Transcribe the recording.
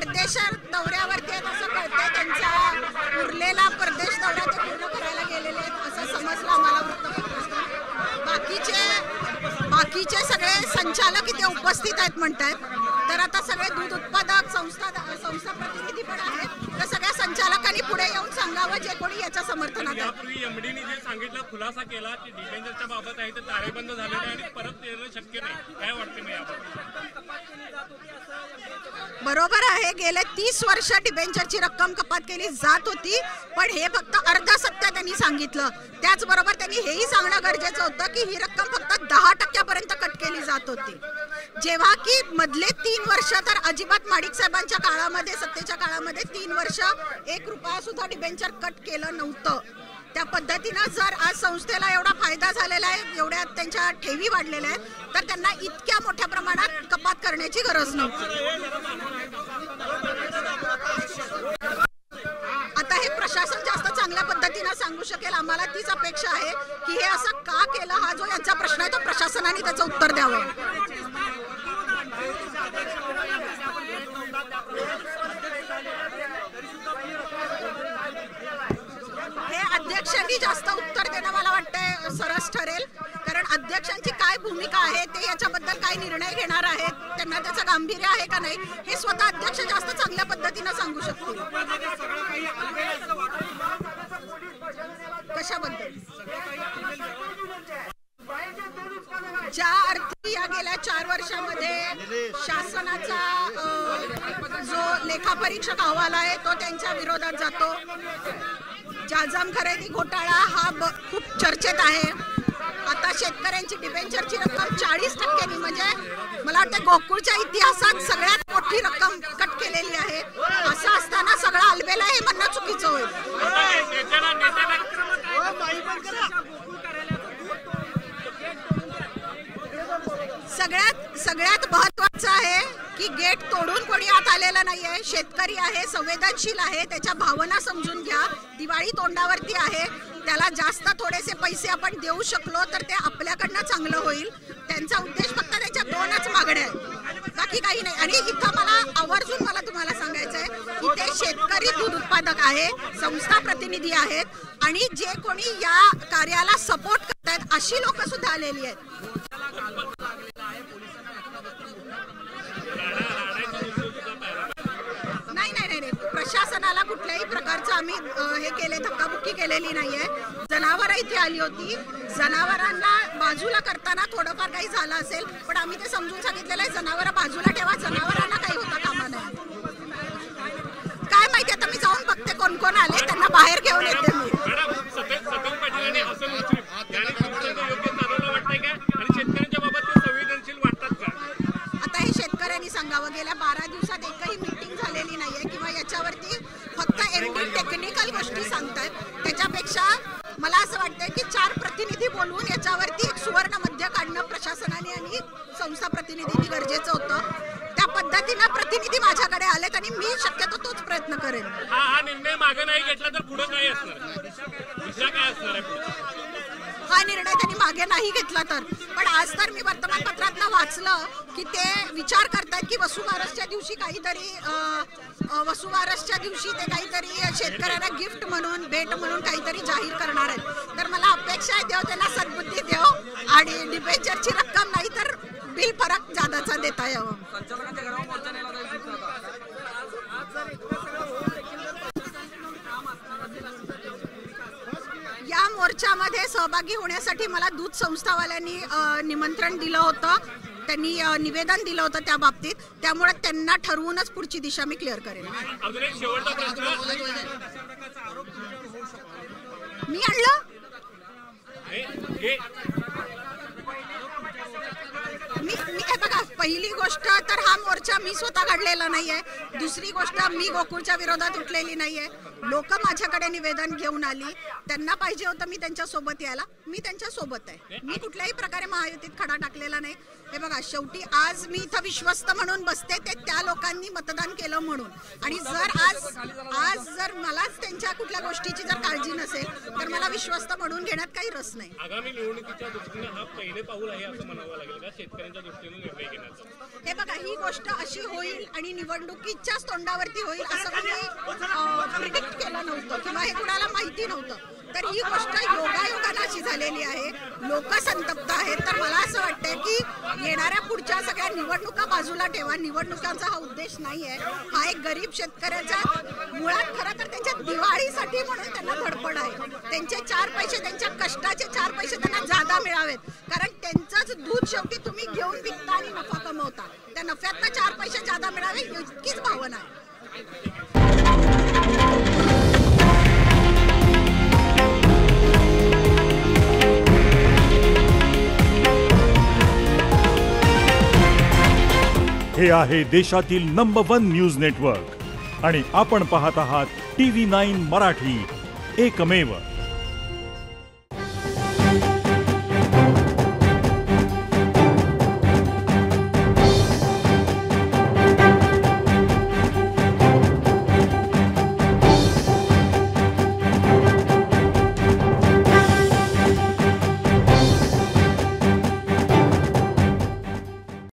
परदेश दौऱ्यावरती आहेत असं कळतंय. त्यांचा उरलेला परदेश दौरा ते पूर्ण करायला गेलेले आहेत असं समजलं आम्हाला वृत्तपत्रातून. बाकीचे सगळे संचालक इथे उपस्थित आहेत म्हणतात. तर आता सगळे दूध उत्पादक संस्था प्रतिनिधी पण आहेत. तर सगळ्या संचालकांनी पुढे येऊन सांगावं जे कोणी याच्या समर्थनात आहे. एमडीने जे सांगितलं खुलासा केला की डिबेंचरच्या बाबत आहे ते ताळेबंद झालेले आहे आणि परत येणं शक्य नाही, काय वाटते मग याबाबत? बरोबर आहे, गेले 30 वर्ष डिबेंचरची रक्कम कपात केली जात होती, पण हे फक्त अर्ध सत्य त्यांनी सांगितलं. त्याचबरोबर त्यांनी हेही सांगणं गरजेचं होतं की ही रक्कम फक्त 10% कट केली जात होती, जेव्हा की मधले 3 वर्ष तर अजिबात माडिक साहेबांच्या काळामध्ये सत्तेच्या काळामध्ये 3 वर्ष 1 रुपया सुद्धा डिबेंचर कट केलं नव्हतं. त्या पद्धतीनं जर आज संस्थेला एवढा फायदा झालेला आहे, एवढ्या त्यांच्या ठेवी वाढलेल्या आहेत, तर त्यांना इतक्या मोठ्या प्रमाणात कपात करण्याची गरज नव्हती. आता हे प्रशासन जास्त चांगल्या पद्धतीनं सांगू शकेल. आम्हाला तीच अपेक्षा आहे की हे असं का केलं, हा जो यांचा प्रश्न आहे तो प्रशासनाने त्याचं उत्तर द्यावं. हे अध्यक्षांनी जास्त उत्तर देणं मला वाटतंय सरस ठरेल, कारण अध्यक्षांची काय भूमिका आहे ते याच्याबद्दल काय निर्णय घेणार आहेत, त्यांना त्याचं गांभीर्य आहे का नाही हे स्वतः अध्यक्ष जास्त चांगल्या पद्धतीनं सांगू शकतील. कशाबद्दल? ज्या अर्थी या गेल्या 4 वर्षामध्ये शासनाचा जो लेखापरीक्षक अहवाल आहे तो त्यांच्या विरोधात जातो. जाजम खरेदी घोटाळा हा खूप चर्चेत आहे. आता शेतकऱ्यांची डिबेंचरची रक्कम 40% म्हणजे मला वाटतं गोकुळच्या इतिहासात सगळ्यात मोठी रक्कम कट केलेली आहे. असं असताना सगळं अलबेला हे म्हणणं चुकीचं होईल. सगळ्यात महत्वाचं आहे की गेट तोडून कोणी आत आलेलं नाहीये. शेतकरी आहे, संवेदनशील आहे, त्याच्या भावना समजून घ्या. दिवाळी तोंडावरती आहे, त्याला जास्त थोडेसे पैसे आपण देऊ शकलो तर ते आपल्याकडनं चांगलं होईल. त्यांचा उद्देश फक्त त्याच्या 2च मागण्या आहेत, बाकी काही नाही. आणि इथं मला तुम्हाला सांगायचं आहे, इथे शेतकरी दूध उत्पादक आहे, संस्था प्रतिनिधी आहेत आणि जे कोणी या कार्याला सपोर्ट करतायत अशी लोक सुद्धा आलेली आहेत. नाही, प्रशासनाला कुठल्याही प्रकारचं आम्ही हे केले धक्काबुक्की केलेली नाहीये. जनावरं इथे आली होती, जनावरांना बाजूला करताना थोडंफार काही झालं असेल, पण आम्ही ते समजून सांगितलेलं आहे जनावरं बाजूला ठेवा, जनावरांना काही होता कामा नये. काय माहिती, आता मी जाऊन बघते कोण कोण आले, त्यांना बाहेर घेऊन येते मी. आता हे शेतकऱ्यांनी सांगावं. गेल्या 12 दिवसात एकही मीटिंग झालेली नाहीये किंवा याच्यावरती फक्त एमडी टेक्निकल गोष्टी सांगतात. त्याच्यापेक्षा मला असं वाटतंय की 4 प्रतिनिधी बोलवून याच्यावरती एक सुवर्ण मध्य काढणं प्रशासनाने आणि संस्था प्रतिनिधींनी गरजेचं होतं. त्या पद्धतीनं प्रतिनिधी माझ्याकडे आलेत आणि मी शक्यतो तोच प्रयत्न करेन. हा निर्णय मागे नाही घेतला तर पुढे काय असणार, काय असणार आहे? हा निर्णय त्यांनी मागे नाही घेतला पण आज तर मी वर्तमानपत्रातनं वाचलं की ते विचार करतात की वसुबारसच्या दिवशी ते काहीतरी शेतकऱ्यांना गिफ्ट म्हणून भेट म्हणून काहीतरी जाहीर करणार आहेत. तर मला अपेक्षा आहे देव त्यांना सद्बुद्धी देव आणि डिबेंचरची रक्कम नाही तर बिल फरक जादाचा देता यावं. या मोर्चामध्ये सहभागी होण्यासाठी मला दूध संस्थावाल्यांनी निमंत्रण दिलं होतं, त्यांनी निवेदन दिलं होतं त्या बाबतीत, त्यामुळे त्यांना ठरवूनच पुढची दिशा मी क्लिअर करेन. मी आणलं मी बघा, पहिली गोष्ट तर हा मोर्चा मी स्वतः काढलेला नाहीये. दुसरी गोष्ट, मी गोकुळच्या विरोधात उठलेली नाहीये. लोक माझ्याकडे निवेदन घेऊन आली, त्यांना पाहिजे होतं मी त्यांच्या सोबत यायला, मी त्यांच्या सोबत आहे. मी कुठल्याही प्रकारे महायुतीत खडा टाकलेला नाही. हे बघा, शेवटी आज मी इथं विश्वस्त म्हणून बसते ते त्या लोकांनी मतदान केलं म्हणून. आणि आज जर मलाच त्यांच्या कुठल्या गोष्टीची जर काळजी नसेल तर मला विश्वस्त म्हणून घेण्यात काही रस नाही. आगामी निवडणुकीच्या दृष्टीने हा पहिले पाऊल आहे असं म्हणावं लागेल का शेतकऱ्यांच्या दृष्टीने निर्णय घेण्यात? हे बघा, ही गोष्ट अशी होईल आणि निवडणुकीच्याच तोंडावरती होईल असं कोणी प्रिडिक्ट केलं नव्हतं किंवा हे कुणाला माहिती नव्हतं. तर ही गोष्ट योगायोगानं अशी झालेली आहे. लोक संतप्त आहेत. तर मला असं वाटतंय की येणाऱ्या पुढच्या सगळ्या निवडणुका बाजूला ठेवा. निवडणुकांचा हा उद्देश नाही आहे. हा एक गरीब शेतकऱ्याचा मुळात खरं तर त्यांच्या दिवाळीसाठी म्हणून त्यांना धडपड आहे. त्यांचे 4 पैसे, त्यांच्या कष्टाचे 4 पैसे त्यांना जादा मिळावेत. कारण त्यांचंच दूध शेवटी तुम्ही घेऊन विकता आणि नफा कमवता. त्या नफ्यातनं 4 पैसे जादा मिळावे इतकीच भावना आहे. हे आहे देशातील नंबर 1 न्यूज नेटवर्क आणि आपण पाहत आहात TV9 मराठी, एकमेव.